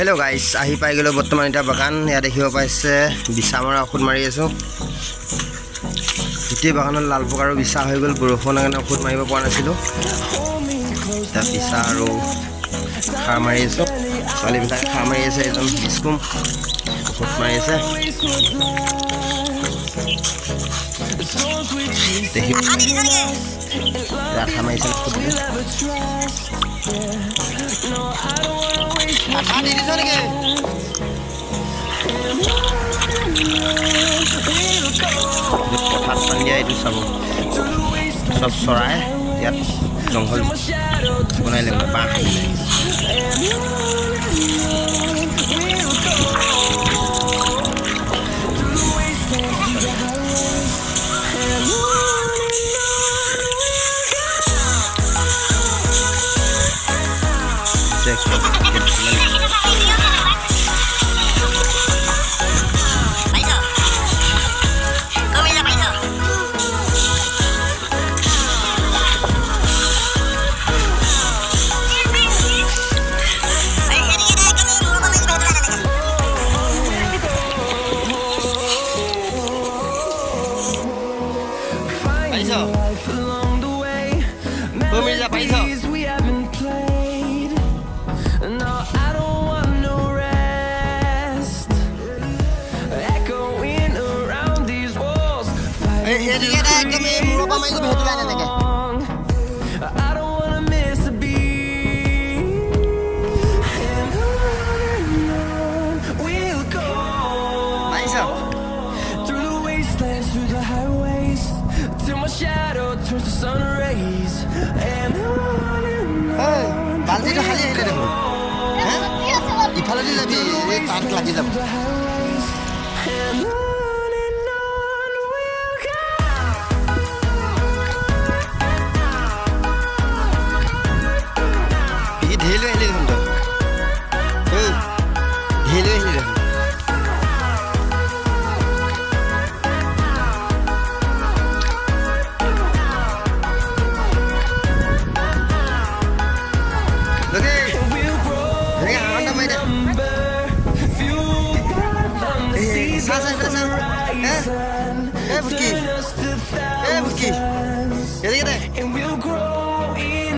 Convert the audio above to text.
Hello guys, ahi pai gelo bottoman eta bagan ya dekhibo paise bisa mara okhud mari aso ite baganor lal pokaro bisa hoy gol borokhon agane okhud maribo pora nasilo ta bisa aro khar mari aso sali bisa khar mari ase ejon biskum okhud mari ase dekhi ya khar mari ase okhud Adi di sana ke? Potas panjang itu sabu, sab sorai, ya jonghol, bunai lembah bah. Turns to sun rays and on baldi to khali hele dekho ifale di jabi ei taat lagi jab ei dhelo hele dekho to dhelo hele dekho Buki.